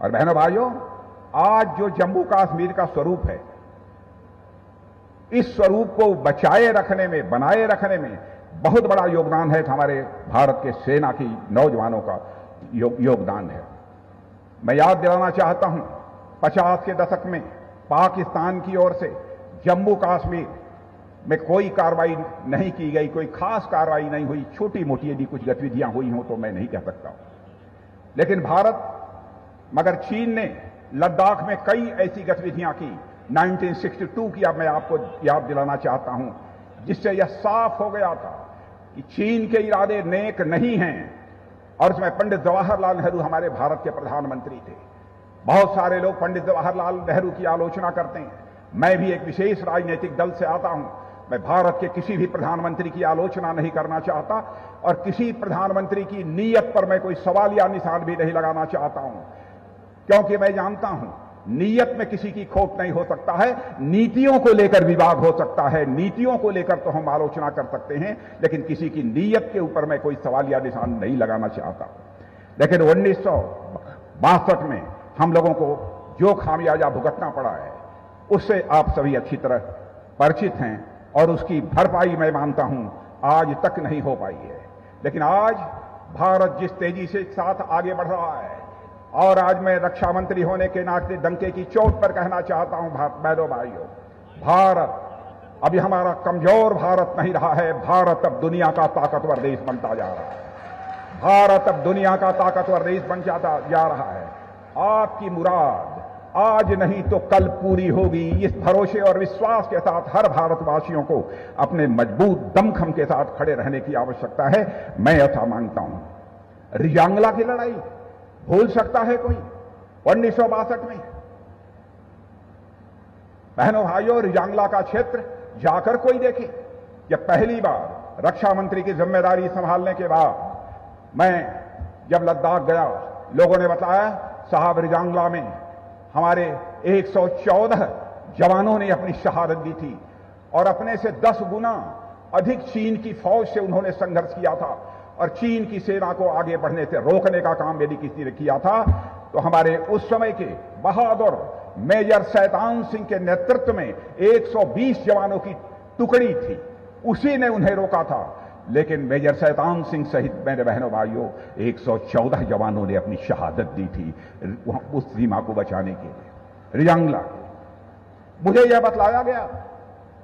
और बहनों भाइयों, आज जो जम्मू कश्मीर का स्वरूप है, इस स्वरूप को बचाए रखने में, बनाए रखने में बहुत बड़ा योगदान है हमारे भारत के सेना की नौजवानों का योगदान है। मैं याद दिलाना चाहता हूं, 50 के दशक में पाकिस्तान की ओर से जम्मू कश्मीर में कोई कार्रवाई नहीं की गई, कोई खास कार्रवाई नहीं हुई, छोटी मोटी यदि कुछ गतिविधियां हुई हों तो मैं नहीं कह सकता हूं। लेकिन भारत, मगर चीन ने लद्दाख में कई ऐसी गतिविधियां की 1962 की, अब मैं आपको याद दिलाना चाहता हूं, जिससे यह साफ हो गया था कि चीन के इरादे नेक नहीं हैं। और उसमें पंडित जवाहरलाल नेहरू हमारे भारत के प्रधानमंत्री थे। बहुत सारे लोग पंडित जवाहरलाल नेहरू की आलोचना करते हैं। मैं भी एक विशेष राजनीतिक दल से आता हूं। मैं भारत के किसी भी प्रधानमंत्री की आलोचना नहीं करना चाहता और किसी प्रधानमंत्री की नीयत पर मैं कोई सवालिया निशान भी नहीं लगाना चाहता हूं, क्योंकि मैं जानता हूं नीयत में किसी की खोट नहीं हो सकता है। नीतियों को लेकर विवाद हो सकता है, नीतियों को लेकर तो हम आलोचना कर सकते हैं, लेकिन किसी की नीयत के ऊपर मैं कोई सवालिया निशान नहीं लगाना चाहता। लेकिन 1962 में हम लोगों को जो खामियाजा भुगतना पड़ा है, उससे आप सभी अच्छी तरह परिचित हैं और उसकी भरपाई मैं मानता हूं आज तक नहीं हो पाई है। लेकिन आज भारत जिस तेजी से साथ आगे बढ़ रहा है, और आज मैं रक्षा मंत्री होने के नाते डंके की चोट पर कहना चाहता हूं, बहनों भाइयों, भारत अभी हमारा कमजोर भारत नहीं रहा है। भारत अब दुनिया का ताकतवर देश बनता जा रहा है। भारत अब दुनिया का ताकतवर देश बन जाता जा रहा है। आपकी मुराद आज नहीं तो कल पूरी होगी, इस भरोसे और विश्वास के साथ हर भारतवासियों को अपने मजबूत दमखम के साथ खड़े रहने की आवश्यकता है। मैं ऐसा मानता हूं। रिजांगला की लड़ाई भूल सकता है कोई? 1962 में बहनों भाइयों, रिजांगला का क्षेत्र जाकर कोई देखे। जब पहली बार रक्षा मंत्री की जिम्मेदारी संभालने के बाद मैं जब लद्दाख गया, लोगों ने बताया साहब रिजांगला में हमारे 114 जवानों ने अपनी शहादत दी थी और अपने से 10 गुना अधिक चीन की फौज से उन्होंने संघर्ष किया था और चीन की सेना को आगे बढ़ने से रोकने का काम यदि किसी ने किया था तो हमारे उस समय के बहादुर मेजर शैतान सिंह के नेतृत्व में 120 जवानों की टुकड़ी थी, उसी ने उन्हें रोका था। लेकिन मेजर शैतान सिंह सहित मेरे बहनों भाइयों 114 जवानों ने अपनी शहादत दी थी उस सीमा को बचाने के लिए। रिजांगला मुझे यह बतलाया गया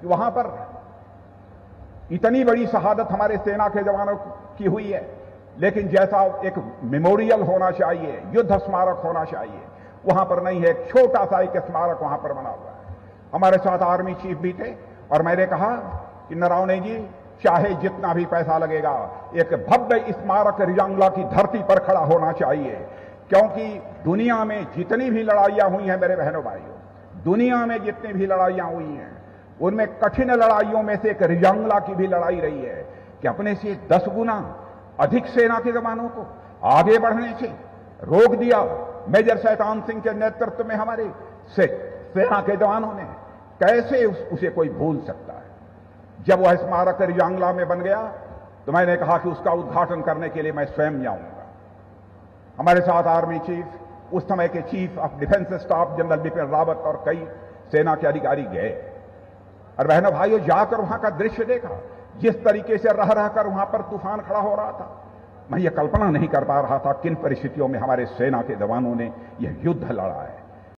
कि वहां पर इतनी बड़ी शहादत हमारे सेना के जवानों की हुई है, लेकिन जैसा एक मेमोरियल होना चाहिए, युद्ध स्मारक होना चाहिए, वहां पर नहीं है। एक छोटा सा एक स्मारक वहां पर बना हुआ है। हमारे साथ आर्मी चीफ भी थे और मैंने कहा कि नरवणे जी, चाहे जितना भी पैसा लगेगा, एक भव्य स्मारक रिजांगला की धरती पर खड़ा होना चाहिए, क्योंकि दुनिया में जितनी भी लड़ाइयां हुई हैं मेरे बहनों भाइयों, दुनिया में जितनी भी लड़ाइयां हुई हैं, उनमें कठिन लड़ाइयों में से एक रिजांगला की भी लड़ाई रही है कि अपने से 10 गुना अधिक सेना के जवानों को आगे बढ़ने से रोक दिया। मेजर शैतान सिंह के नेतृत्व में हमारे सेना के जवानों ने, कैसे उसे कोई भूल सकता है। जब वह स्मारक रिजांगला में बन गया तो मैंने कहा कि उसका उद्घाटन करने के लिए मैं स्वयं जाऊंगा। हमारे साथ आर्मी चीफ, उस समय के chief of defence staff general Bipin Rawat और कई सेना के अधिकारी गए और बहनों भाइयों जाकर वहां का दृश्य देखा, जिस तरीके से रह रहकर वहां पर तूफान खड़ा हो रहा था। मैं ये कल्पना नहीं कर पा रहा था किन परिस्थितियों में हमारे सेना के जवानों ने यह युद्ध लड़ा है।